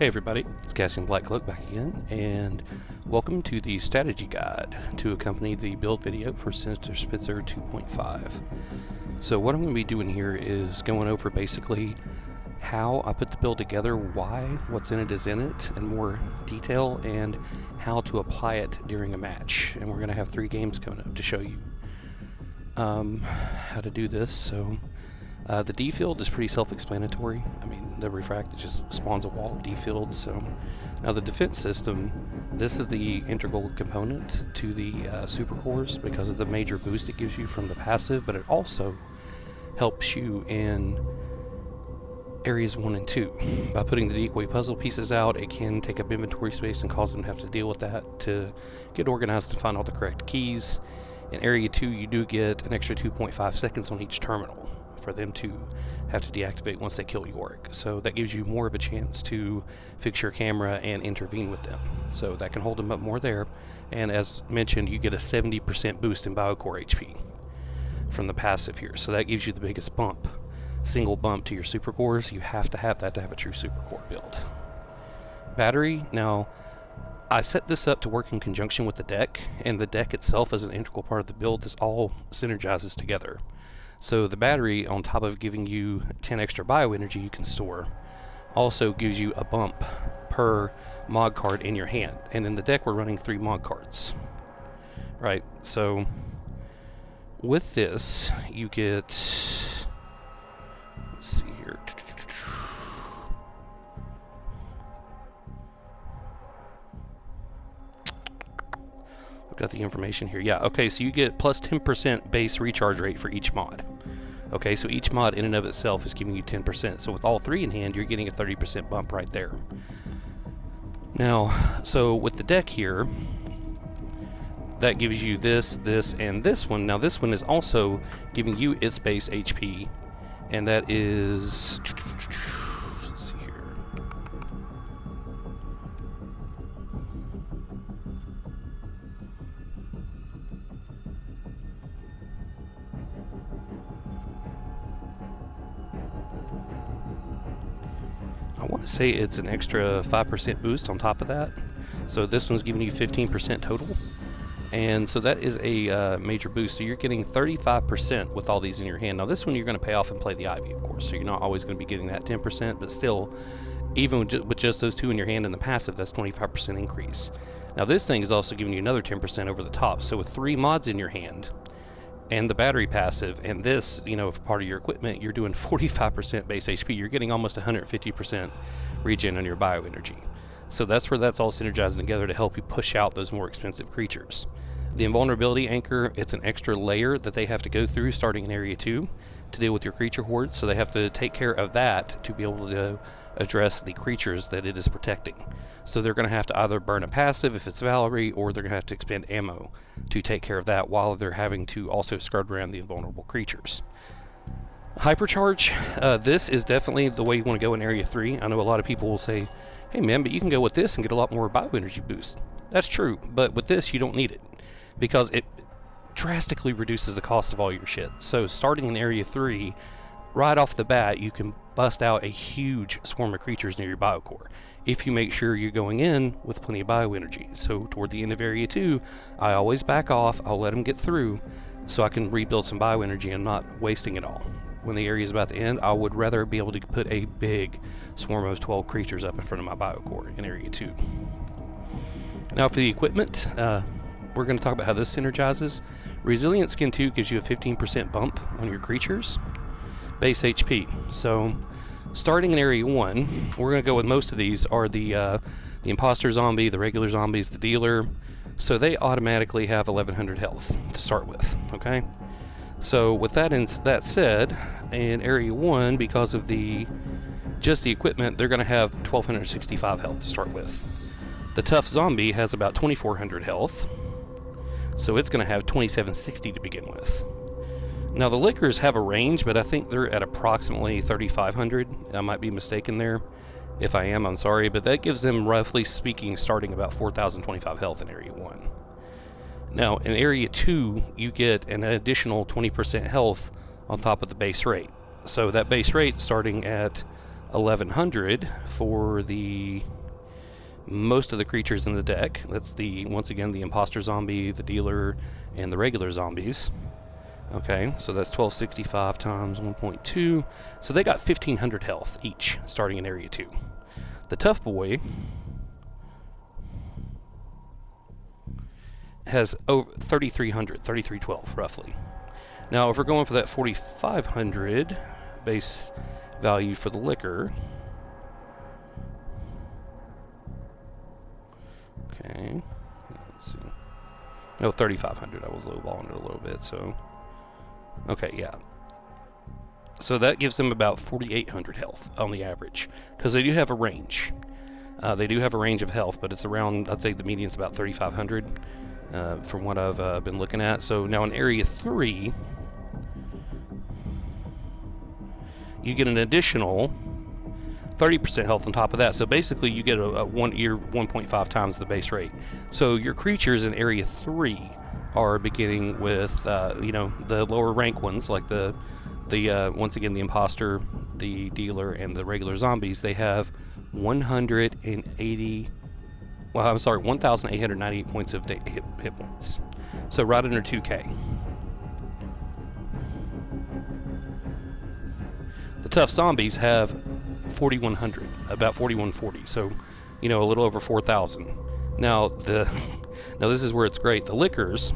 Hey everybody, it's kassienBlackcloak back again, and welcome to the strategy guide to accompany the build video for Sinister 2.5. So what I'm going to be doing here is going over basically how I put the build together, why what's in it is in it in more detail, and how to apply it during a match. And we're going to have 3 games coming up to show you how to do this. So the D field is pretty self-explanatory. I mean, the refract just spawns a wall of D fields. So now the defense system, this is the integral component to the super cores because of the major boost it gives you from the passive, but it also helps you in areas 1 and 2. By putting the decoy puzzle pieces out, it can take up inventory space and cause them to have to deal with that to get organized and find all the correct keys. In area 2, you do get an extra 2.5 seconds on each terminal for them to have to deactivate once they kill Yorick. So that gives you more of a chance to fix your camera and intervene with them. So that can hold them up more there. And as mentioned, you get a 70% boost in Biocore HP from the passive here. So that gives you the biggest bump, single bump to your super cores. You have to have that to have a true super core build. Battery, now I set this up to work in conjunction with the deck, and the deck itself as an integral part of the build. This all synergizes together. So the battery, on top of giving you 10 extra bioenergy you can store, also gives you a bump per mod card in your hand. And in the deck we're running 3 mod cards. Right, so with this you get, let's see here, I've got the information here. Yeah, okay, so you get plus 10% base recharge rate for each mod. Okay, so each mod in and of itself is giving you 10%. So with all 3 in hand, you're getting a 30% bump right there. Now, so with the deck here, that gives you this, this, and this one. Now this one is also giving you its base HP, and that is, let's see here. I want to say it's an extra 5% boost on top of that. So this one's giving you 15% total. And so that is a major boost. So you're getting 35% with all these in your hand. Now this one you're going to pay off and play the Ivy, of course. So you're not always going to be getting that 10%, but still, even with just those 2 in your hand and the passive, that's 25% increase. Now this thing is also giving you another 10% over the top. So with 3 mods in your hand, and the battery passive, and this, you know, if part of your equipment, you're doing 45% base HP. You're getting almost 150% regen on your bioenergy. So that's where that's all synergizing together to help you push out those more expensive creatures. The invulnerability anchor, it's an extra layer that they have to go through starting in area 2 to deal with your creature hordes. So they have to take care of that to be able to address the creatures that it is protecting. So they're going to have to either burn a passive if it's Valerie, or they're going to have to expend ammo to take care of that while they're having to also scrub around the invulnerable creatures. Hypercharge, this is definitely the way you want to go in area 3. I know a lot of people will say, hey man, but you can go with this and get a lot more bioenergy boost. That's true, but with this you don't need it because it drastically reduces the cost of all your shit. So starting in area 3, right off the bat, you can bust out a huge swarm of creatures near your biocore if you make sure you're going in with plenty of bioenergy. So toward the end of area 2, I always back off. I'll let them get through so I can rebuild some bioenergy and not wasting it all. When the area is about to end, I would rather be able to put a big swarm of 12 creatures up in front of my biocore in area 2. Now for the equipment, we're going to talk about how this synergizes. Resilient Skin 2 gives you a 15% bump on your creatures. Base HP. So starting in area 1, we're going to go with most of these are the imposter zombie, the regular zombies, the dealer. So they automatically have 1100 health to start with. Okay. So with that said, in area 1, because of just the equipment, they're going to have 1265 health to start with. The tough zombie has about 2400 health, so it's going to have 2760 to begin with. Now the liquors have a range, but I think they're at approximately 3500. I might be mistaken there. If I am, I'm sorry, but that gives them, roughly speaking, starting about 4025 health in area 1. Now in area 2, you get an additional 20% health on top of the base rate. So that base rate starting at 1100 for the most of the creatures in the deck. That's the, once again, the imposter zombie, the dealer, and the regular zombies. Okay, so that's 1265 times 1.2. So they got 1500 health each, starting in Area 2. The Tough Boy has over 3300, 3312 roughly. Now, if we're going for that 4500 base value for the liquor, okay, let's see. No, 3500. I was lowballing it a little bit, so okay, yeah. So that gives them about 4800 health on the average, because they do have a range. They do have a range of health, but it's around, I'd say the median's about 3500 from what I've been looking at. So now in Area 3, you get an additional 30% health on top of that. So basically you get a 1.5 times the base rate. So your creatures in Area 3 are beginning with, you know, the lower rank ones, like the once again, the imposter, the dealer, and the regular zombies. They have 1,898 points of hit points. So right under 2K. The tough zombies have 4,100, about 4,140. So, you know, a little over 4,000. Now now this is where it's great. The liquors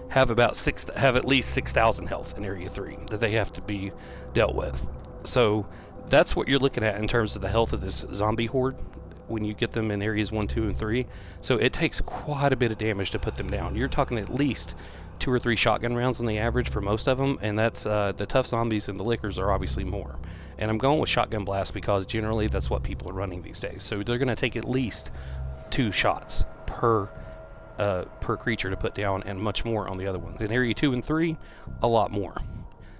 have at least 6,000 health in Area 3 that they have to be dealt with. So that's what you're looking at in terms of the health of this zombie horde when you get them in Areas 1, 2, and 3. So it takes quite a bit of damage to put them down. You're talking at least 2 or 3 shotgun rounds on the average for most of them, and that's the tough zombies and the liquors are obviously more. And I'm going with shotgun blast because generally that's what people are running these days. So they're going to take at least 2 shots per creature to put down, and much more on the other ones. In Area 2 and 3, a lot more.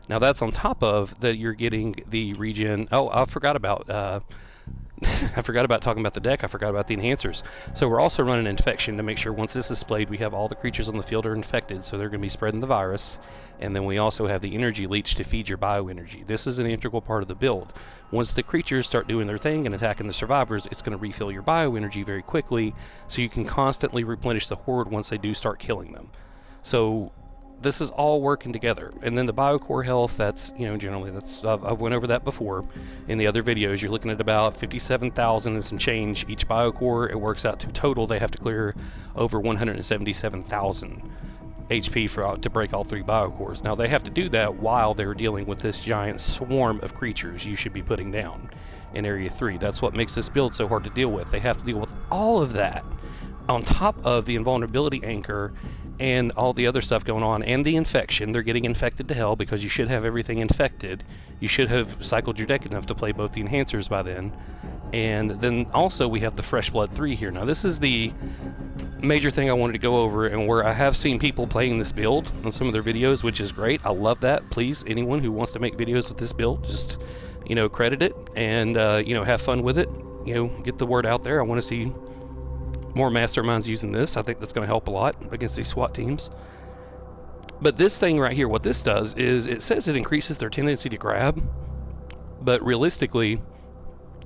Now that's on top of that you're getting the regen. Oh, I forgot about I forgot about talking about the deck. I forgot about the enhancers. So we're also running infection to make sure once this is played, we have all the creatures on the field are infected, so they're going to be spreading the virus. And then we also have the energy leech to feed your bioenergy. This is an integral part of the build. Once the creatures start doing their thing and attacking the survivors, it's going to refill your bioenergy very quickly, so you can constantly replenish the horde once they do start killing them. So this is all working together. And then the biocore health, that's, you know, generally that's, I've went over that before in the other videos. You're looking at about 57,000 and some change each biocore. It works out to total they have to clear over 177,000 HP to break all 3 biocores. Now they have to do that while they're dealing with this giant swarm of creatures you should be putting down in Area 3. That's what makes this build so hard to deal with. They have to deal with all of that on top of the invulnerability anchor and all the other stuff going on, and the infection. They're getting infected to hell because you should have everything infected. You should have cycled your deck enough to play both the enhancers by then. And then also we have the Fresh Blood 3 here. Now this is the major thing I wanted to go over, and where I have seen people playing this build on some of their videos, which is great. I love that. Please, anyone who wants to make videos with this build, just, you know, credit it and, you know, have fun with it. You know, get the word out there. I want to see more masterminds using this. I think that's going to help a lot against these SWAT teams. But this thing right here, what this does is it says it increases their tendency to grab, but realistically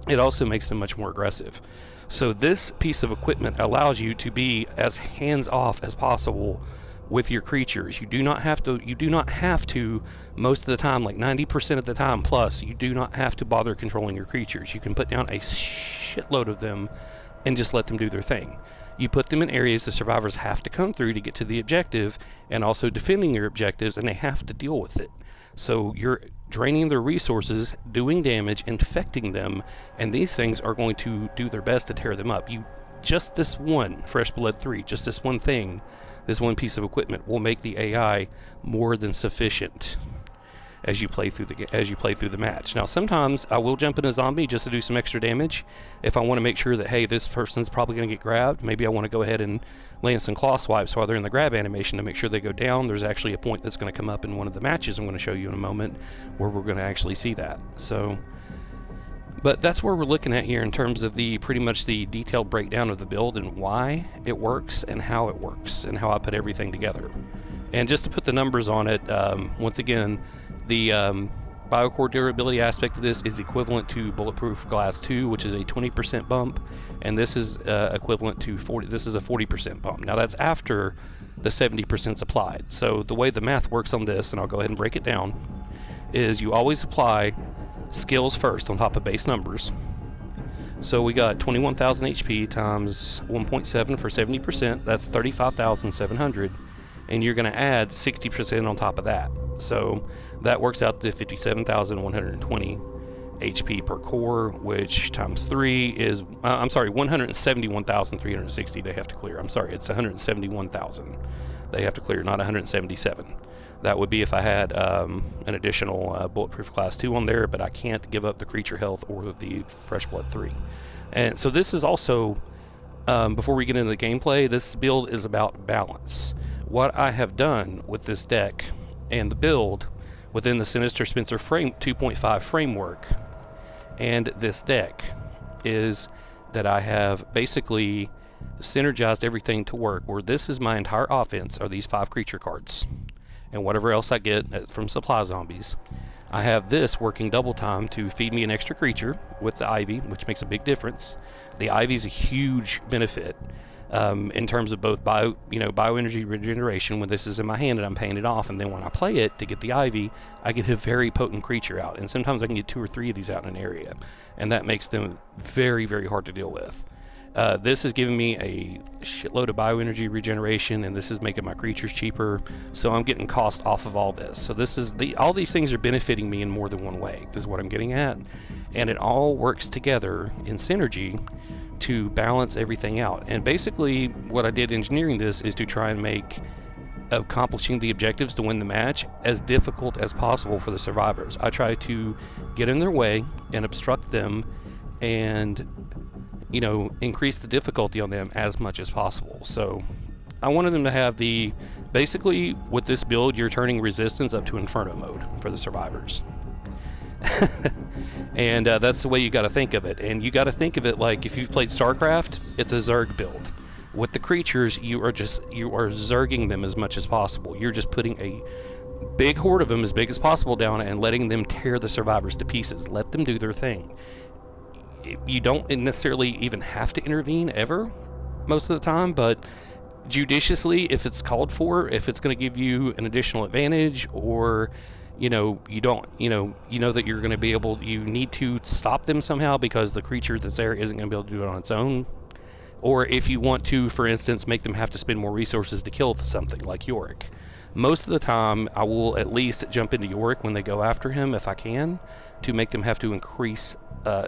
it also makes them much more aggressive. So this piece of equipment allows you to be as hands-off as possible with your creatures. You do not have to most of the time, like 90% of the time plus, you do not have to bother controlling your creatures. You can put down a shitload of them and just let them do their thing. You put them in areas the survivors have to come through to get to the objective, and also defending your objectives, and they have to deal with it. So you're draining their resources, doing damage, infecting them, and these things are going to do their best to tear them up. Just this one Fresh Blood 3, just this one thing, this one piece of equipment will make the AI more than sufficient as you play through the match. Now sometimes I will jump in a zombie just to do some extra damage if I want to make sure that, hey, this person's probably going to get grabbed. Maybe I want to go ahead and land some claw swipes while they're in the grab animation to make sure they go down. There's actually a point that's going to come up in one of the matches I'm going to show you in a moment where we're going to actually see that. So, but that's where we're looking at here in terms of pretty much the detailed breakdown of the build and why it works and how it works and how I put everything together. And just to put the numbers on it, once again, The biocore durability aspect of this is equivalent to Bulletproof Glass 2, which is a 20% bump, and this is equivalent to 40. This is a 40% bump. Now that's after the 70% applied. So the way the math works on this, and I'll go ahead and break it down, is you always apply skills first on top of base numbers. So we got 21,000 HP times 1.7 for 70%. That's 35,700, and you're going to add 60% on top of that. So that works out to 57,120 HP per core, which times 3 is, I'm sorry, 171,360 they have to clear. I'm sorry, it's 171,000 they have to clear, not 177. That would be if I had an additional Bulletproof Class 2 on there, but I can't give up the creature health or the Fresh Blood 3. And so this is also, before we get into the gameplay, this build is about balance. What I have done with this deck and the build within the Sinister Spencer 2.5 framework and this deck is that I have basically synergized everything to work, where this is my entire offense are these 5 creature cards and whatever else I get from supply zombies. I have this working double time to feed me an extra creature with the Ivy, which makes a big difference. The Ivy is a huge benefit in terms of both bioenergy regeneration when this is in my hand and I'm paying it off, and then when I play it to get the Ivy, I get a very potent creature out, and sometimes I can get 2 or 3 of these out in an area, and that makes them very, very hard to deal with. This is giving me a shitload of bioenergy regeneration, and this is making my creatures cheaper, so I'm getting cost off of all this. So this is all these things are benefiting me in more than one way, is what I'm getting at, and it all works together in synergy to balance everything out. And basically what I did engineering this is to try and make accomplishing the objectives to win the match as difficult as possible for the survivors. I try to get in their way and obstruct them and increase the difficulty on them as much as possible. So I wanted them to have basically with this build you're turning resistance up to inferno mode for the survivors. And that's the way you got to think of it. And you got to think of it like if you've played StarCraft, it's a Zerg build. With the creatures, you are Zerging them as much as possible. You're just putting a big horde of them as big as possible down and letting them tear the survivors to pieces. Let them do their thing. You don't necessarily even have to intervene ever, most of the time, but judiciously, if it's called for, if it's going to give you an additional advantage, or you know that you're going to be able, you need to stop them somehow because the creature that's there isn't going to be able to do it on its own, or if you want to, for instance, make them have to spend more resources to kill something like Yorick. Most of the time, I will at least jump into Yorick when they go after him, if I can, to make them have to increase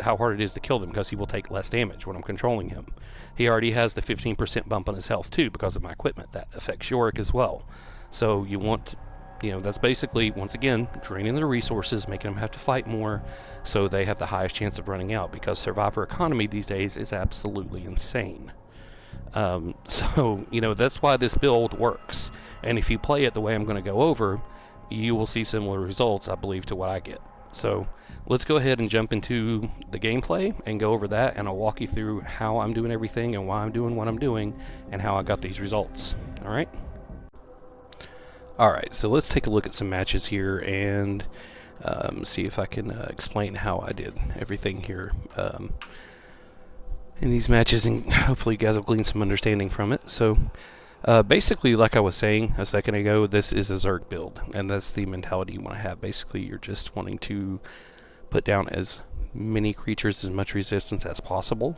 how hard it is to kill them, because he will take less damage when I'm controlling him. He already has the 15% bump on his health too because of my equipment. That affects Yorick as well. So you want, that's basically, once again, draining their resources, making them have to fight more so they have the highest chance of running out, because survivor economy these days is absolutely insane. So that's why this build works, and if you play it the way I'm going to go over, you will see similar results, I believe, to what I get. So let's go ahead and jump into the gameplay and go over that, and I'll walk you through how I'm doing everything and why I'm doing what I'm doing and how I got these results. Alright, so let's take a look at some matches here and see if I can explain how I did everything here in these matches, and hopefully you guys will glean some understanding from it. So basically, like I was saying a second ago, this is a Zerg build, and that's the mentality you want to have. Basically, you're just wanting to put down as many creatures, as much resistance as possible,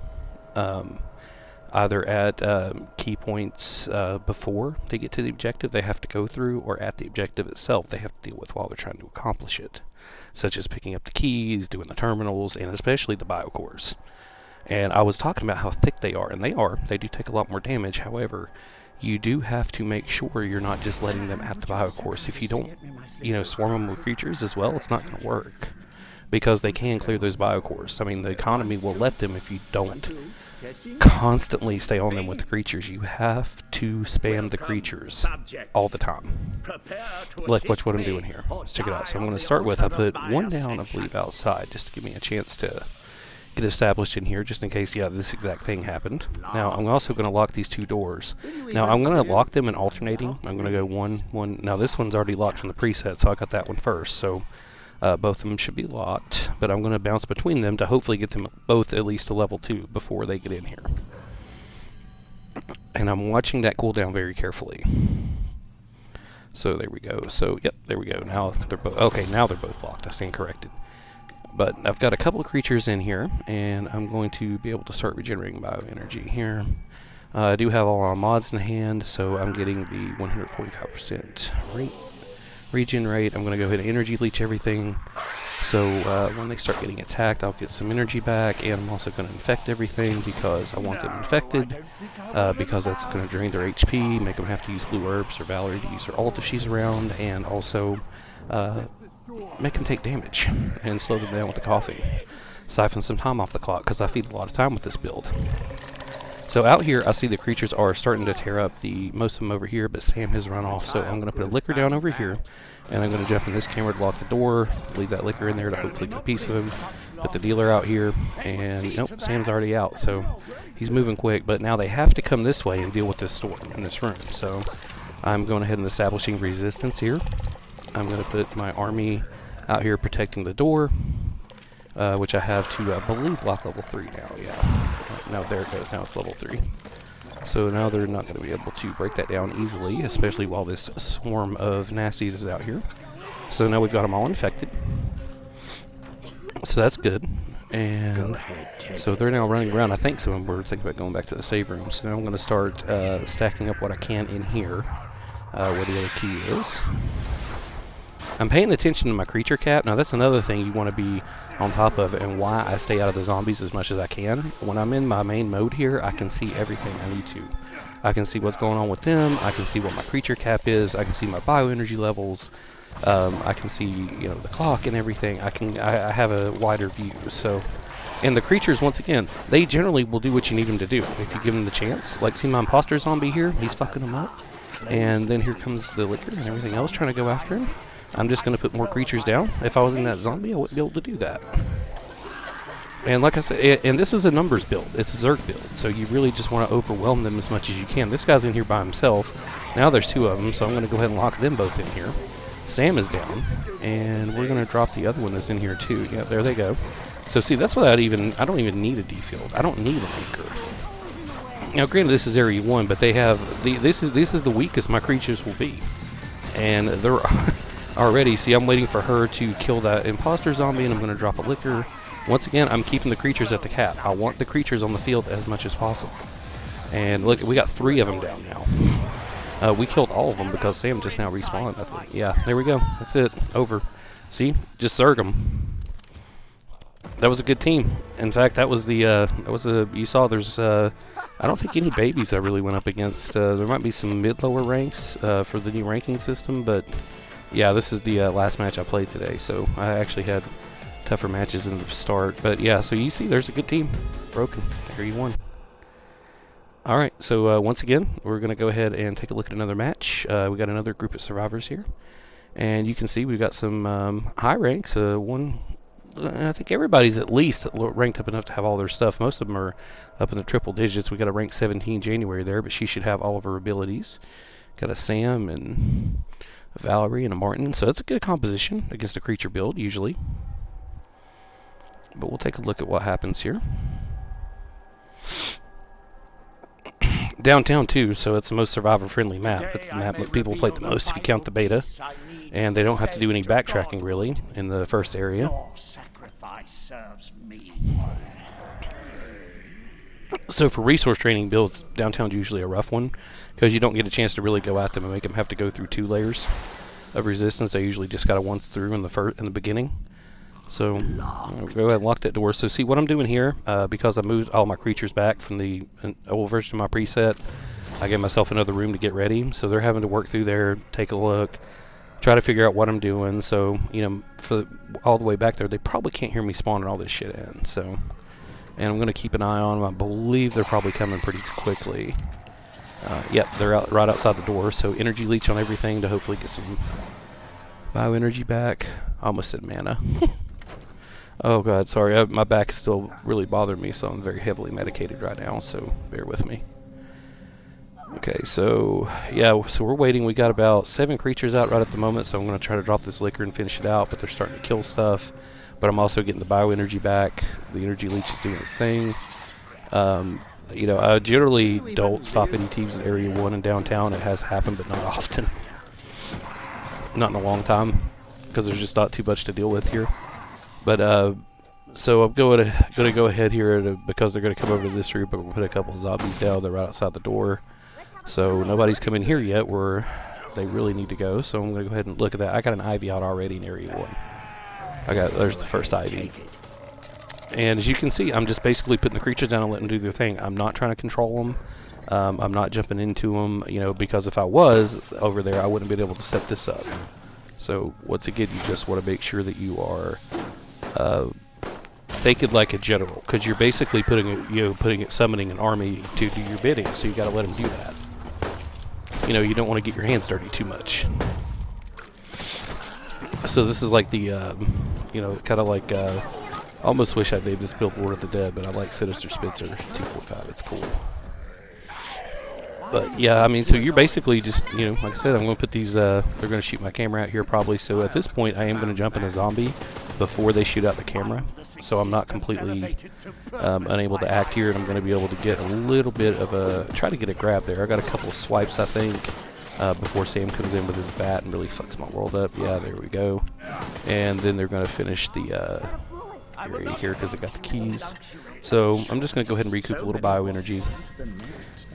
either at key points before they get to the objective they have to go through, or at the objective itself they have to deal with while they're trying to accomplish it, such as picking up the keys, doing the terminals, and especially the biocores. And I was talking about how thick they are, and they do take a lot more damage. However, you do have to make sure you're not just letting them at the biocores. If you don't, swarm them with creatures as well, it's not going to work, because they can clear those biocores. I mean, the economy will let them if you don't constantly stay on them with the creatures. You have to spam the creatures all the time. Look, watch what I'm doing here. Let's check it out. So I'm going to start with, I put one down, I believe, outside, just to give me a chance to get established in here just in case, yeah, this exact thing happened. Now, I'm also going to lock these 2 doors. Now, I'm going to lock them in alternating. I'm going to go 1, 1. Now, this one's already locked from the preset, so I got that one first. So, both of them should be locked, but I'm going to bounce between them to hopefully get them both at least to level 2 before they get in here. And I'm watching that cooldown very carefully. So there we go. So, yep, there we go. Now they're both, okay, now they're both locked. I stand corrected. But I've got a couple of creatures in here, and I'm going to be able to start regenerating bioenergy here. I do have all our mods in hand, so I'm getting the 145% rate. Regenerate. I'm going to go ahead and energy leech everything. So when they start getting attacked, I'll get some energy back, and I'm also going to infect everything because I want them infected, because that's going to drain their HP, make them have to use blue herbs or Valerie to use her ult if she's around, and also make them take damage and slow them down with the coughing. Siphon some time off the clock because I feed a lot of time with this build. So out here, I see the creatures are starting to tear up most of them over here, but Sam has run off. So I'm going to put a liquor down over here, and I'm going to jump in this camera to lock the door, leave that liquor in there to hopefully get a piece of him. Put the dealer out here, and nope, Sam's already out. So he's moving quick, but now they have to come this way and deal with this storm in this room. So I'm going ahead and establishing resistance here. I'm going to put my army out here protecting the door, which I have to, I believe, lock level 3 now, yeah. No, there it goes, now it's level 3. So now they're not going to be able to break that down easily, especially while this swarm of nasties is out here. So now we've got them all infected. So that's good. And so they're now running around. I think some of them were thinking about going back to the save room. So now I'm going to start stacking up what I can in here, where the other key is. I'm paying attention to my creature cap. Now that's another thing you want to be on top of, and why I stay out of the zombies as much as I can. When I'm in my main mode here, I can see everything I need to. I can see what's going on with them. I can see what my creature cap is. I can see my bioenergy levels. I can see, you know, the clock and everything. I have a wider view. So, and the creatures, once again, they generally will do what you need them to do if you give them the chance. Like, see my imposter zombie here? He's fucking them up. And then here comes the liquor and everything else trying to go after him. I'm just going to put more creatures down. If I was in that zombie, I wouldn't be able to do that. And like I said, and this is a numbers build. It's a Zerg build, so you really just want to overwhelm them as much as you can. This guy's in here by himself. Now there's 2 of them, so I'm going to go ahead and lock them both in here. Sam is down, and we're going to drop the other one that's in here too. Yeah, there they go. So see, that's without even, I don't even need a D-field. I don't need an anchor. Now granted, this is area 1, but they have, this is the weakest my creatures will be. And they're... already, see, I'm waiting for her to kill that imposter zombie, and I'm going to drop a liquor. Once again, I'm keeping the creatures at the cap. I want the creatures on the field as much as possible. And look, we got 3 of them down now. We killed all of them because Sam just now respawned, I think. Yeah, there we go. That's it. Over. See? Just Zerg them. That was a good team. In fact, that was the, you saw there's, I don't think any babies I really went up against. There might be some mid-lower ranks for the new ranking system, but... yeah, this is the last match I played today, so I actually had tougher matches in the start. But yeah, so you see there's a good team. Broken. There you won. Alright, so once again, we're going to go ahead and take a look at another match. We got another group of survivors here. And you can see we've got some high ranks. I think everybody's at least ranked up enough to have all their stuff. Most of them are up in the triple digits. We got a rank 17 January there, but she should have all of her abilities. Got a Sam and... a Valerie and a Martin, so that's a good composition against a creature build, usually. But we'll take a look at what happens here. Downtown, too, so it's the most survivor-friendly map. It's the map that people play the most if you count the beta. And they don't have to do any backtracking, really, in the first area. So for resource training builds, Downtown's usually a rough one, because you don't get a chance to really go at them and make them have to go through 2 layers of resistance. They usually just got to once through in the beginning. So I'll go ahead and lock that door. So see what I'm doing here, because I moved all my creatures back from the old version of my preset, I gave myself another room to get ready. So they're having to work through there, take a look, try to figure out what I'm doing. So, you know, for all the way back there, they probably can't hear me spawning all this shit in. So, and I'm going to keep an eye on them. I believe they're probably coming pretty quickly. Yep, they're out right outside the door. So energy leech on everything to hopefully get some bioenergy back. I almost said mana. Oh god, sorry, my back is still really bothering me, so I'm very heavily medicated right now, so bear with me. Okay, so yeah, so we're waiting. We got about 7 creatures out right at the moment, so I'm going to try to drop this liquor and finish it out, but they're starting to kill stuff. But I'm also getting the bioenergy back. The energy leech is doing its thing. You know, I generally don't stop any teams in Area 1 in downtown. It has happened, but not often. Not in a long time, because there's just not too much to deal with here. But so I'm going to go ahead here because they're going to come over to this room. But we'll put a couple of zombies down. They're right outside the door, so nobody's come in here yet where they really need to go. So I'm going to go ahead and look at that. I got an ivy out already in Area 1. There's the first ivy. And as you can see, I'm just basically putting the creatures down and letting them do their thing. I'm not trying to control them. I'm not jumping into them, you know, because if I was over there, I wouldn't be able to set this up. So once again, you just want to make sure that you are thinking like a general, because you're basically summoning an army to do your bidding. So you got to let them do that. You know, you don't want to get your hands dirty too much. So this is like the, you know, kind of like. I almost wish I named this build Lord of the Dead, but I like Sinister Spencer 245. It's cool. But yeah, I mean, so you're basically just, you know, like I said, I'm going to put these, they're going to shoot my camera out here probably. So at this point, I am going to jump in a zombie before they shoot out the camera. So I'm not completely unable to act here, and I'm going to be able to get a little bit of try to get a grab there. I got a couple of swipes, I think, before Sam comes in with his bat and really fucks my world up. Yeah, there we go. And then they're going to finish the, area here because I got the keys. So I'm just going to go ahead and recoup a little bioenergy.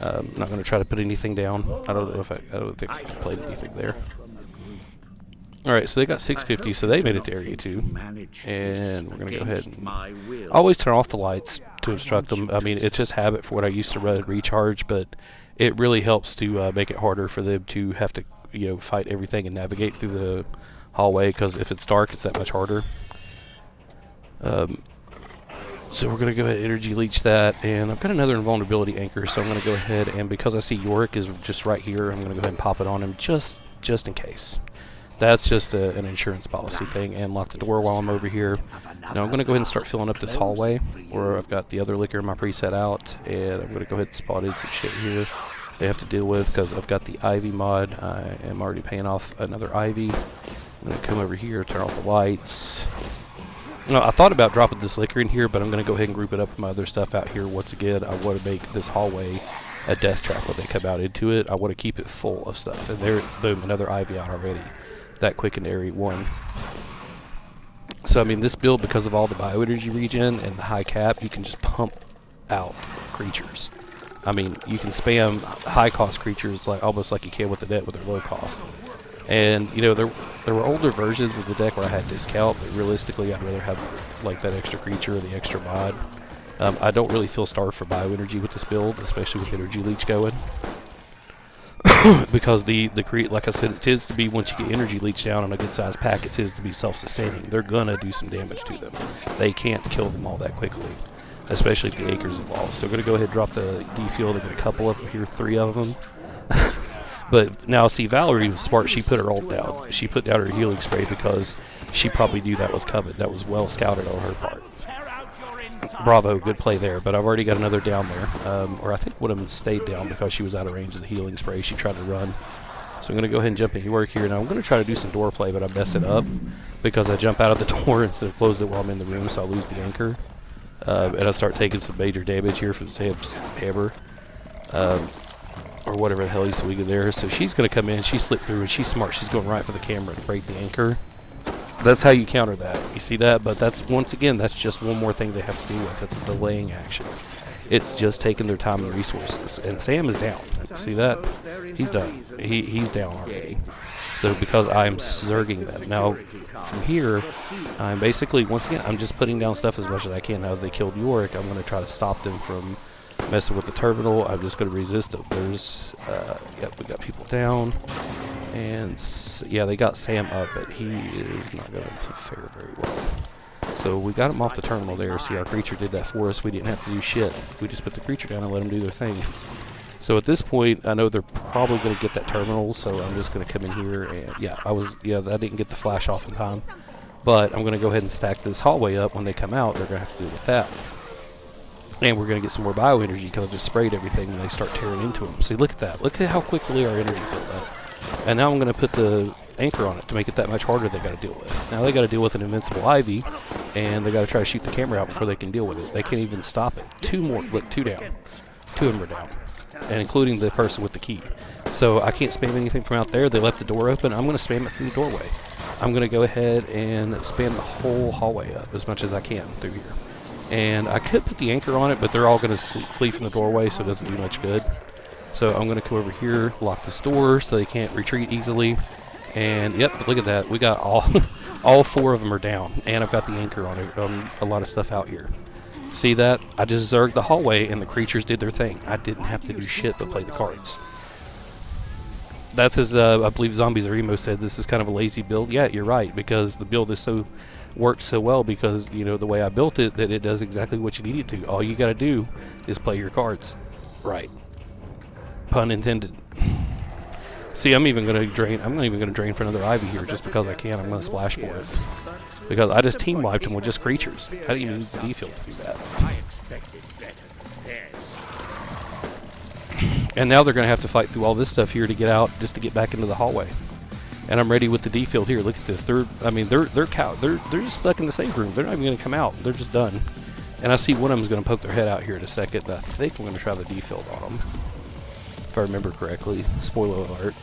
I'm not going to try to put anything down. I don't think I played anything there. Alright, so they got 650, so they made it to Area 2. And we're going to go ahead and always turn off the lights to obstruct them. I mean, it's just habit for what I used to run recharge, but it really helps to make it harder for them to have to, you know, fight everything and navigate through the hallway, because if it's dark, it's that much harder. So we're going to go ahead and energy leech that, and I've got another invulnerability anchor, so I'm going to go ahead, and because I see Yorick is just right here, I'm going to go ahead and pop it on him just in case. That's just an insurance policy thing, and lock the door while I'm over here. Now I'm going to go ahead and start filling up this hallway, where I've got the other liquor in my preset out, and I'm going to go ahead and spot in some shit here they have to deal with, because I've got the Ivy mod. I am already paying off another Ivy. I'm going to come over here, turn off the lights. No, I thought about dropping this liquor in here, but I'm going to go ahead and group it up with my other stuff out here. Once again, I want to make this hallway a death trap when they come out into it. I want to keep it full of stuff. And there, boom, another Ivy out already. That quick in Area 1. So, I mean, this build, because of all the bioenergy regen and the high cap, you can just pump out creatures. I mean, you can spam high-cost creatures like almost like you can with the net with their low cost. And, you know, there were older versions of the deck where I had discount, but realistically I'd rather have like that extra creature or the extra mod. I don't really feel starved for bioenergy with this build, especially with energy leech going. Because like I said, it tends to be, once you get energy leech down on a good sized pack, it tends to be self-sustaining. They're gonna do some damage to them. They can't kill them all that quickly, especially if the acre's involved. So we're gonna go ahead and drop the D-field. I've got a couple of them here, 3 of them. But now, see, Valerie was smart. She put her ult down. She put down her healing spray because she probably knew that was coming. That was well scouted on her part. Bravo, good play there. But I've already got another down there. Or I think one of them stayed down because she was out of range of the healing spray. She tried to run. So I'm going to go ahead and jump in work here. Now I'm going to try to do some door play, but I mess it up because I jump out of the door instead of close it while I'm in the room, so I lose the anchor. And I start taking some major damage here from Sam's hammer. Or whatever the hell he's swinging there. So she's going to come in, she slipped through, and she's smart. She's going right for the camera to break the anchor. That's how you counter that. You see that? But that's, once again, that's just one more thing they have to deal with. That's a delaying action. It's just taking their time and resources. And Sam is down. See that? He's done. He's down already. So because I'm zerging them. Now, from here, I'm basically, once again, I'm just putting down stuff as much as I can. Now that they killed Yorick, I'm going to try to stop them from messing with the terminal. I'm just going to resist them. There's, yep, we got people down. And, yeah, they got Sam up, but he is not going to fare very well. So we got him off the terminal there. See, our creature did that for us. We didn't have to do shit. We just put the creature down and let them do their thing. So at this point, I know they're probably going to get that terminal, so I'm just going to come in here and, yeah, I didn't get the flash off in time. But I'm going to go ahead and stack this hallway up. When they come out, they're going to have to deal with that. And we're going to get some more bioenergy because I just sprayed everything and they start tearing into them. See, look at that. Look at how quickly our energy filled up. And now I'm going to put the anchor on it to make it that much harder they got to deal with. Now they got to deal with an invincible Ivy, and they got to try to shoot the camera out before they can deal with it. They can't even stop it. 2 more. Look, 2 down. 2 of them are down. And including the person with the key. So I can't spam anything from out there. They left the door open. I'm going to spam it through the doorway. I'm going to go ahead and spam the whole hallway up as much as I can through here. And I could put the anchor on it, but they're all going to flee from the doorway, so it doesn't do much good. So I'm going to come over here, lock this door so they can't retreat easily. And yep, look at that. We got all 4 of them are down. And I've got the anchor on it, a lot of stuff out here. See that? I just zerged the hallway and the creatures did their thing. I didn't have to do shit but play the cards. That's as I believe Zombies or Emo said, this is kind of a lazy build. Yeah, you're right, because the build is works so well because, you know, the way I built it, that it does exactly what you need it to. All you got to do is play your cards right. Pun intended. See, I'm not even going to drain for another Ivy here just because I can. I'm going to splash for it. Because I just team wiped them with just creatures. I didn't even use the D-field to do that. And now they're going to have to fight through all this stuff here to get out, just to get back into the hallway. And I'm ready with the D-field here. Look at this. They're just stuck in the save room. They're not even going to come out. They're just done. And I see one of them is going to poke their head out here in a second. I think I'm going to try the D-field on them, if I remember correctly. Spoiler alert.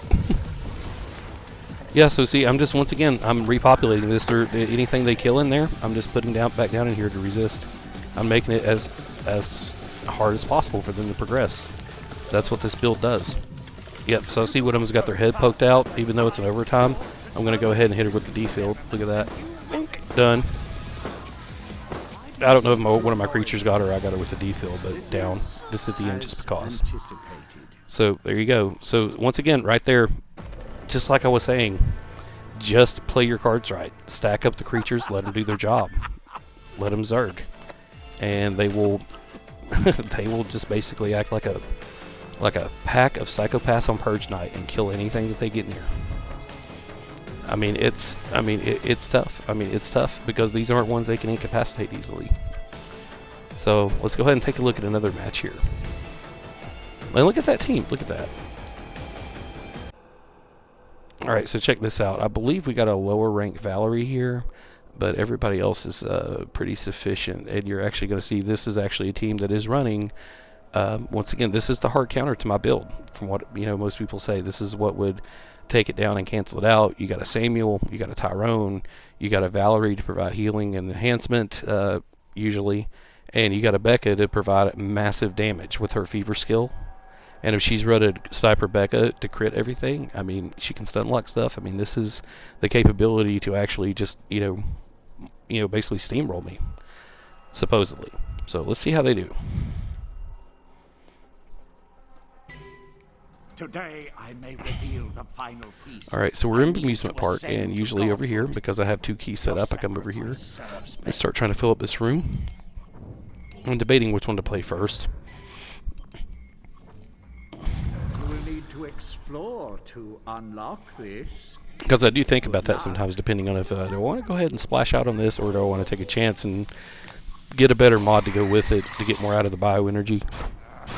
Yeah, so see, I'm just, once again, I'm repopulating this. Anything they kill in there, I'm just putting back down in here to resist. I'm making it as hard as possible for them to progress. That's what this build does. Yep, so I see one of them's got their head poked out, even though it's an overtime. I'm going to go ahead and hit her with the D-field. Look at that. Done. I don't know if one of my creatures got her. I got her with the D-field, but down. Just at the end, just because. So, there you go. So, once again, right there, just like I was saying, just play your cards right. Stack up the creatures, let them do their job. Let them zerg. And they will they will just basically act like a pack of psychopaths on purge night and kill anything that they get near. It's tough. It's tough because these aren't ones they can incapacitate easily. So let's go ahead and take a look at another match here. And look at that team. Look at that. Alright, so check this out. I believe we got a lower ranked Valerie here, but everybody else is pretty sufficient. And you're actually going to see this is actually a team that is running. Once again, this is the hard counter to my build. From what most people say, this is what would take it down and cancel it out. You got a Samuel, you got a Tyrone, you got a Valerie to provide healing and enhancement, usually, and you got a Becca to provide massive damage with her fever skill. And if she's run a Sniper Becca to crit everything, she can stun lock stuff. This is the capability to actually just, basically steamroll me, supposedly. So let's see how they do. Today I may reveal the final piece. Alright, so we're in amusement park, and usually over here, because I have 2 keys set up, I come over here and start trying to fill up this room. I'm debating which one to play first. Explore to unlock this. Because I do think about that sometimes, depending on if do I want to go ahead and splash out on this, or do I want to take a chance and get a better mod to go with it to get more out of the bioenergy.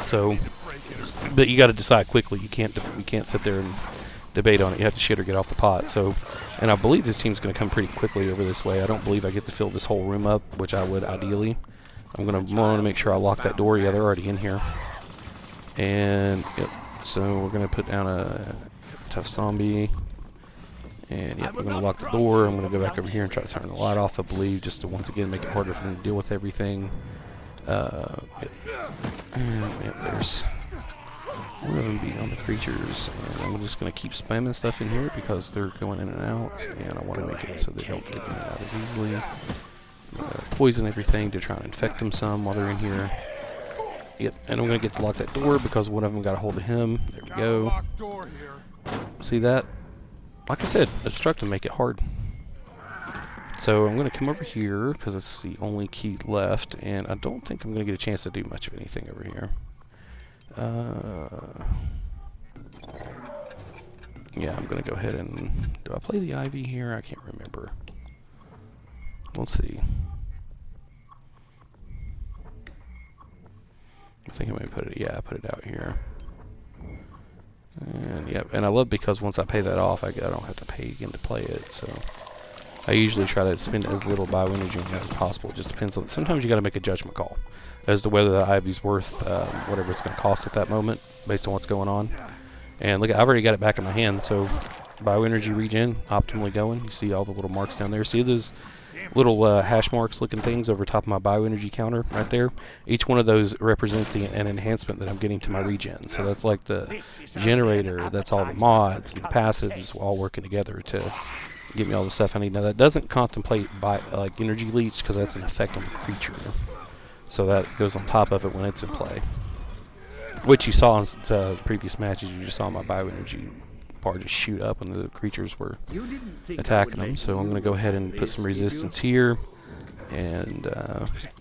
So, but you got to decide quickly. You can't sit there and debate on it. You have to shit or get off the pot. So, and I believe this team's going to come pretty quickly over this way. I don't believe I get to fill this whole room up, which I would ideally. I'm going to want to make sure I lock that door. Yeah, they're already in here. And yep. So we're going to put down a tough zombie, and yeah, we're going to lock the door. I'm going to go back over here and try to turn the light off, I believe, just to once again make it harder for them to deal with everything. Yep. And yep, there's one of them being on the creatures, and I'm just going to keep spamming stuff in here because they're going in and out, and I want to make it so they don't get in and out as easily. I'm going to poison everything to try and infect them some while they're in here. Yep, and I'm going to get to lock that door because one of them got a hold of him. There we go. See that? Like I said, obstruct and make it hard. So I'm going to come over here because it's the only key left, and I don't think I'm going to get a chance to do much of anything over here. Yeah, I'm going to go ahead and... Do I play the Ivy here? I can't remember. let's see. I think I may put it, yeah, I put it out here. And yep, and I love because once I pay that off, I don't have to pay again to play it. So I usually try to spend as little bioenergy on that as possible. It just depends on. Sometimes you got to make a judgment call as to whether the Ivy's worth whatever it's going to cost at that moment, based on what's going on. And look, I've already got it back in my hand. So bioenergy regen optimally going. You see all the little marks down there. See those little hash marks looking things over top of my bioenergy counter right there? Each one of those represents an enhancement that I'm getting to my regen. So that's like the generator, that's all the mods and the passives all working together to give me all the stuff I need. Now that doesn't contemplate like energy leech, because that's an effect on the creature. So that goes on top of it when it's in play. Which you saw in previous matches, you just saw my bioenergy bar just shoot up when the creatures were attacking them. So I'm going to go ahead and put some resistance here and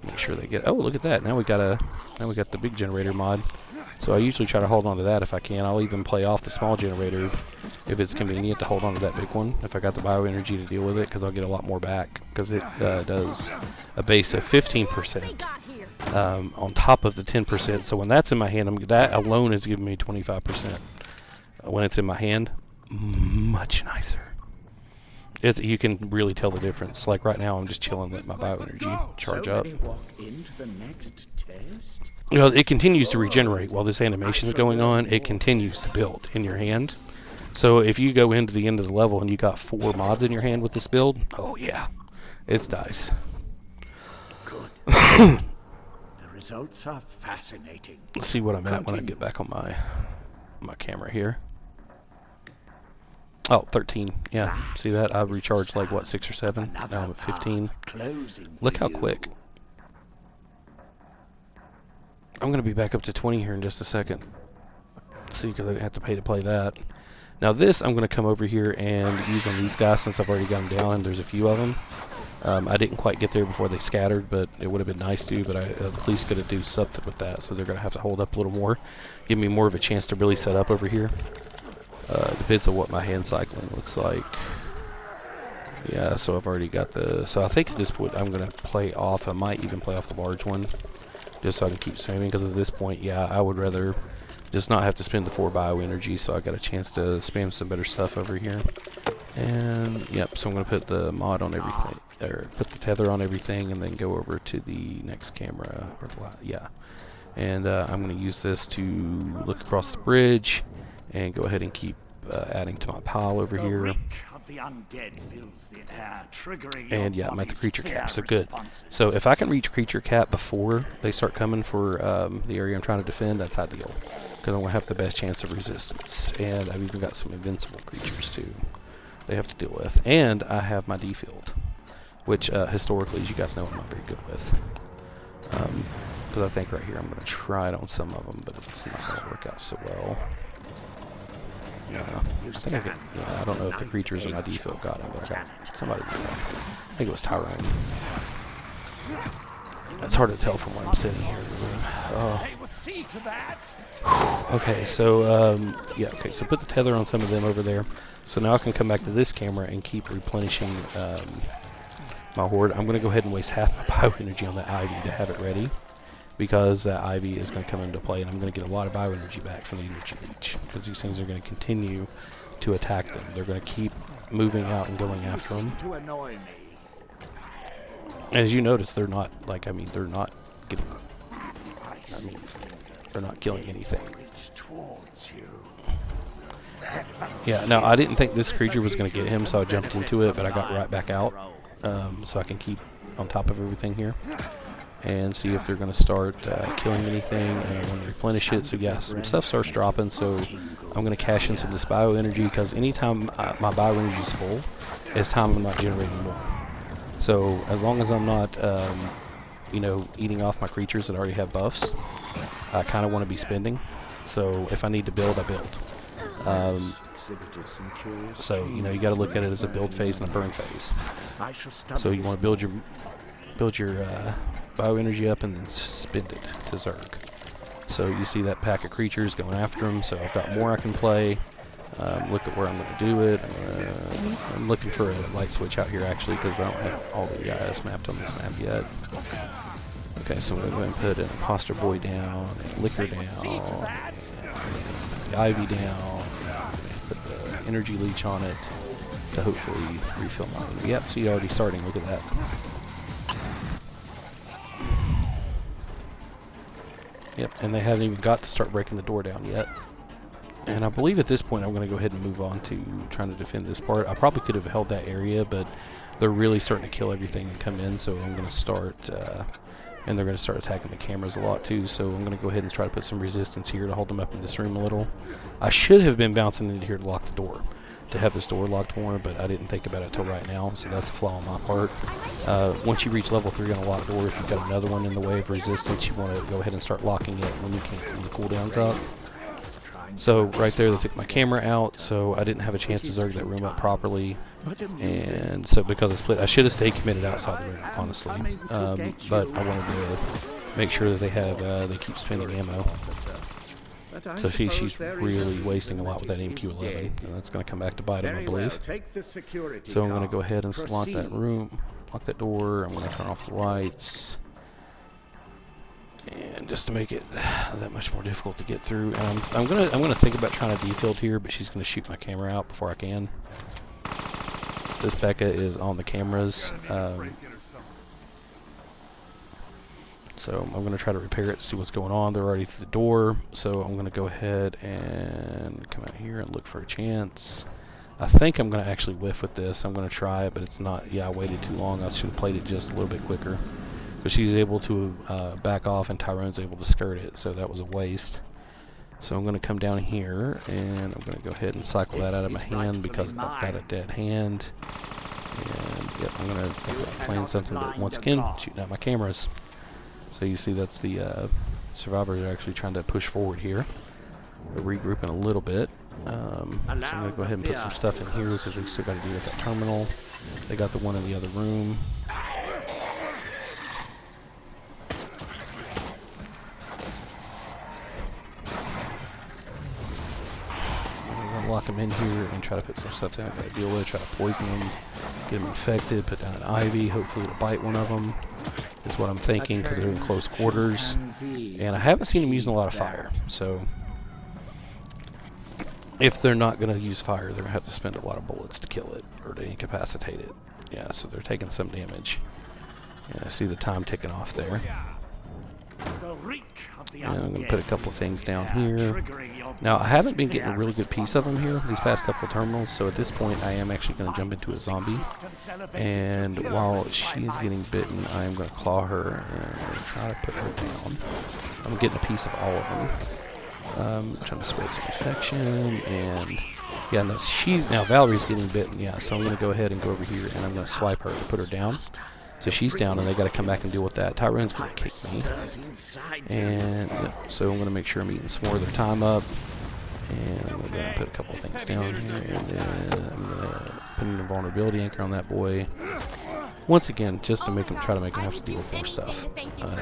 make sure they get. Oh, look at that! Now we got the big generator mod. So I usually try to hold on to that if I can. I'll even play off the small generator if it's convenient to hold on to that big one if I got the bioenergy to deal with it, because I'll get a lot more back, because it does a base of 15% on top of the 10%. So when that's in my hand, that alone is giving me 25%. When it's in my hand, much nicer. You can really tell the difference. Like right now, I'm just chilling, let my bioenergy charge up. Well, it continues to regenerate while this animation is going on. It continues to build in your hand. So if you go into the end of the level and you got 4 mods in your hand with this build, oh yeah, it's nice. Good. The results are fascinating. Let's see what I'm at when I get back on my camera here. Oh, 13. Yeah, see that? I've recharged like, what, 6 or 7? Now I'm at 15. Look how quick. I'm going to be back up to 20 here in just a second. Let's see, because I didn't have to pay to play that. Now this, I'm going to come over here and use on these guys since I've already got them down, and there's a few of them. I didn't quite get there before they scattered, but it would have been nice to, but I at least got to do something with that, so they're going to have to hold up a little more. Give me more of a chance to really set up over here. Depends on what my hand cycling looks like. Yeah, so I've already got so I think at this point I'm going to play off, I might even play off the large one, just so I can keep spamming, because at this point, yeah, I would rather just not have to spend the 4 bioenergy, so I got a chance to spam some better stuff over here. And, yep, so I'm going to put the mod on everything, or put the tether on everything, and then go over to the next camera, yeah. And I'm going to use this to look across the bridge, and go ahead and keep adding to my pile over here. And yeah, I'm at the creature cap, so good. So if I can reach creature cap before they start coming for the area I'm trying to defend, that's ideal, because I'm going to have the best chance of resistance. And I've even got some invincible creatures too they have to deal with. And I have my D field, which historically, as you guys know, I'm not very good with. Because I think right here I'm going to try it on some of them, but it's not going to work out so well. I don't know if the creatures in my D field got him, but I got somebody did that. I think it was Tyrone. It's hard to tell from where I'm sitting here in the room. Okay, so yeah, okay, so put the tether on some of them over there. So now I can come back to this camera and keep replenishing my horde. I'm going to go ahead and waste half my bioenergy on that Ivy to have it ready, because that Ivy is going to come into play, and I'm going to get a lot of bioenergy back from the energy leech, because these things are going to continue to attack them. They're going to keep moving out and going after them. As you notice, they're not, like, they're not getting, they're not killing anything. Yeah, no, I didn't think this creature was going to get him, so I jumped into it, but I got right back out, so I can keep on top of everything here and see if they're going to start killing anything, and I want to replenish it. So yeah, some stuff starts dropping, so I'm going to cash in some of this bioenergy, because anytime my bioenergy is full, it's time I'm not generating more. So as long as I'm not, you know, eating off my creatures that already have buffs, I kind of want to be spending. So if I need to build, I build. So you know, you got to look at it as a build phase and a burn phase. So you want to build your bioenergy up and then spend it to Zerg. So you see that pack of creatures going after them. So I've got more I can play. Look at where I'm going to do it. I'm looking for a light switch out here actually because I don't have all the guys mapped on this map yet. Okay, so I'm going to go ahead and put an imposter boy down, and liquor down, and the ivy down, put the energy leech on it to hopefully refill my. Yep, see, already starting. Look at that. Yep, and they haven't even got to start breaking the door down yet. And I believe at this point I'm going to go ahead and move on to trying to defend this part. I probably could have held that area, but they're really starting to kill everything and come in, so I'm going to start, and they're going to start attacking the cameras a lot too, so I'm going to go ahead and try to put some resistance here to hold them up in this room a little. I should have been bouncing into here to lock the door, to have this door locked more, but I didn't think about it till right now, so that's a flaw on my part. Once you reach level 3 on a locked door, if you've got another one in the way of resistance, you want to go ahead and start locking it when you can, when the cooldown's up. So right there they took my camera out, so I didn't have a chance to zerg that room up properly, and so because I split, I should have stayed committed outside the room, honestly, but I wanted to make sure that they have, they keep spending ammo. So she's really wasting a lot with that MQ-11, and that's going to come back to bite him, I believe. So I'm going to go ahead and lock that room, lock that door. I'm going to turn off the lights, and just to make it that much more difficult to get through. And I'm gonna think about trying to defield here, but she's going to shoot my camera out before I can. This Becca is on the cameras. So I'm going to try to repair it to see what's going on. They're already through the door, so I'm going to go ahead and come out here and look for a chance. I think I'm going to actually whiff with this. I'm going to try it, but it's not. Yeah, I waited too long. I should have played it just a little bit quicker. But she's able to back off, and Tyrone's able to skirt it, so that was a waste. So I'm going to come down here, and I'm going to go ahead and cycle that out of my hand because I've got a dead hand. And yep, I'm going to think about playing something, but once again, shooting at my cameras. So you see that's the survivors are actually trying to push forward here. They're regrouping a little bit. So I'm going to go ahead and put some stuff in here because they still got to deal with that terminal. They got the one in the other room. I'm going to lock them in here and try to put some stuff down. Got to deal with, try to poison them, get them infected, put down an ivy, hopefully it'll bite one of them. Is what I'm thinking because they're in close quarters, and I haven't seen them using a lot of fire. So if they're not going to use fire, they're going to have to spend a lot of bullets to kill it or to incapacitate it. Yeah, so they're taking some damage. Yeah, I see the time ticking off there. And I'm going to put a couple of things down here. Now, I haven't been getting a really good piece of them here these past couple of terminals, so at this point I am actually going to jump into a zombie. And while she is getting bitten, I am going to claw her and I'm going to try to put her down. I'm getting a piece of all of them. I'm trying to spread some infection, and yeah, no, now Valerie's getting bitten, yeah, so I'm going to go ahead and go over here and I'm going to swipe her to put her down. So she's down, and they got to come back and deal with that. Tyrone's going to kick me, and yep, so I'm going to make sure I'm eating some more of their time up, and I'm going to put a couple of things down here, and then I'm going to put an invulnerability anchor on that boy. Once again, just to try to make him have to deal with more stuff,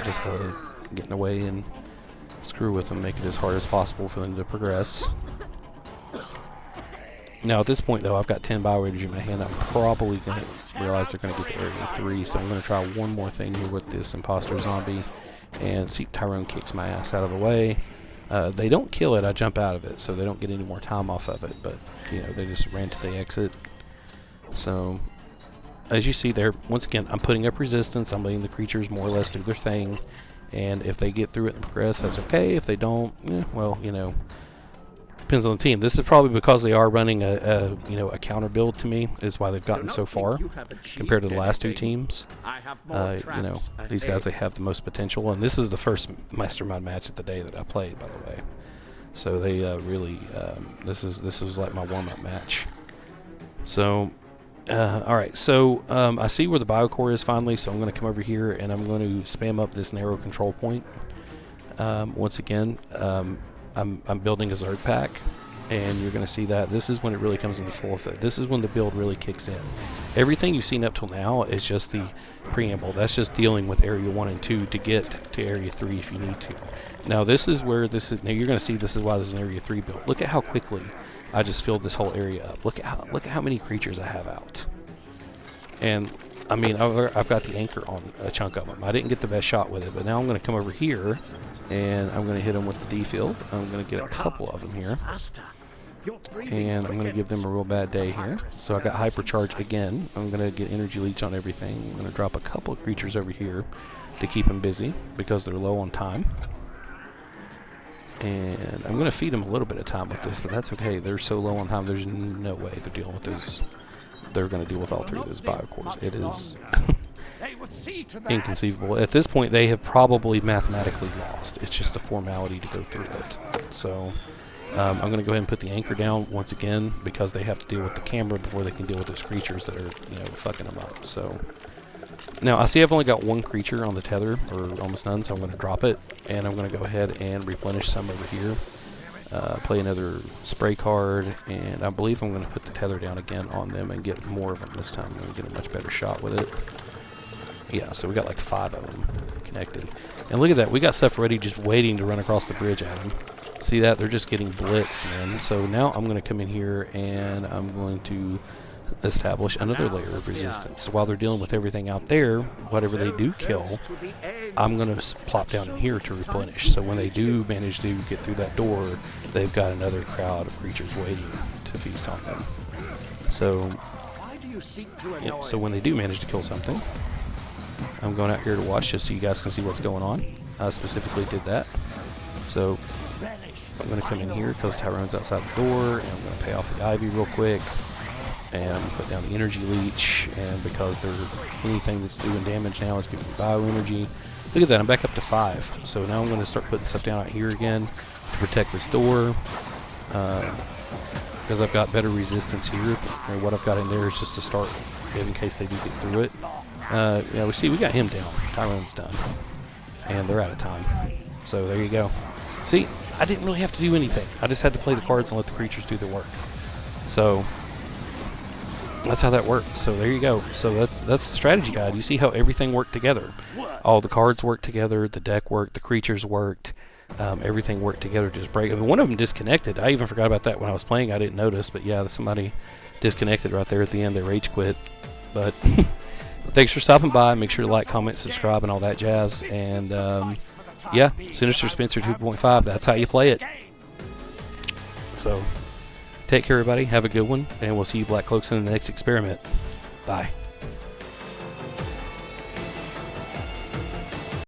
just to get in the way and screw with them, make it as hard as possible for them to progress. Now at this point though, I've got 10 bioreaders in my hand. I'm probably going to realize they're going to get to area 3, so I'm going to try one more thing here with this imposter zombie, and see Tyrone kicks my ass out of the way. They don't kill it, I jump out of it, so they don't get any more time off of it, but you know, they just ran to the exit. So as you see there, once again, I'm putting up resistance, I'm letting the creatures more or less do their thing, and if they get through it and progress, that's okay. If they don't, well, you know, depends on the team. This is probably because they are running a counter build to me, is why they've gotten so far compared to the last two teams. You know, these guys, they have the most potential, and this is the first mastermind match of the day that I played, by the way. So they really, this is like my warm-up match. So alright, so I see where the biocore is finally, so I'm going to come over here and I'm going to spam up this narrow control point. Once again, I'm building a Zerg pack, And you're going to see that this is when it really comes into full effect. This is when the build really kicks in. Everything you've seen up till now is just the preamble. That's just dealing with Area 1 and 2 to get to Area 3 if you need to. Now this is where this is. Now you're going to see this is why this is an Area 3 build. Look at how quickly I just filled this whole area up. Look at how many creatures I have out. And I mean, I've got the anchor on a chunk of them. I didn't get the best shot with it, but now I'm going to come over here and I'm going to hit them with the D field. I'm going to get a couple of them here. And I'm going to give them a real bad day here. So I got hypercharge again. I'm going to get energy leech on everything. I'm going to drop a couple of creatures over here to keep them busy because they're low on time. And I'm going to feed them a little bit of time with this, but that's okay. They're so low on time, there's no way they're dealing with those. They're going to deal with all three of those biocores. It is inconceivable. At this point, they have probably mathematically lost. It's just a formality to go through it. So I'm going to go ahead and put the anchor down once again because they have to deal with the camera before they can deal with those creatures that are, you know, fucking them up. So now I see I've only got one creature on the tether, or almost none, so I'm going to drop it, and I'm going to go ahead and replenish some over here. Play another spray card, and I believe I'm going to put the tether down again on them and get more of them this time. I'm going to get a much better shot with it. Yeah, so we got like 5 of them connected. And look at that, we got stuff ready just waiting to run across the bridge at them. See that? They're just getting blitzed, man. So now I'm going to come in here and I'm going to establish another layer of resistance. So while they're dealing with everything out there, whatever they do kill, I'm going to plop down in here to replenish. So when they do manage to get through that door, they've got another crowd of creatures waiting to feast on them. So, yeah, so when they do manage to kill something, I'm going out here to watch just so you guys can see what's going on. I specifically did that. So I'm going to come in here because Tyrone's outside the door, and I'm going to pay off the Ivy real quick. And I'm going to put down the energy leech, and because they're anything that's doing damage now is giving me bioenergy. Look at that, I'm back up to 5. So now I'm going to start putting stuff down out here again to protect this door. Because I've got better resistance here. And what I've got in there is just to start in case they do get through it. Yeah, we got him down. Tyrone's done. And they're out of time. So there you go. See, I didn't really have to do anything. I just had to play the cards and let the creatures do their work. So that's how that works. So there you go. So that's the strategy guide. You see how everything worked together. All the cards worked together, the deck worked, the creatures worked, everything worked together to just break. I mean, one of them disconnected. I even forgot about that when I was playing. I didn't notice, but yeah, somebody disconnected right there at the end. They rage quit. But thanks for stopping by. Make sure to like, comment, subscribe, and all that jazz. And yeah, Sinister Spencer 2.5. That's how you play it. So take care, everybody. Have a good one, and we'll see you Black Cloaks in the next experiment. Bye.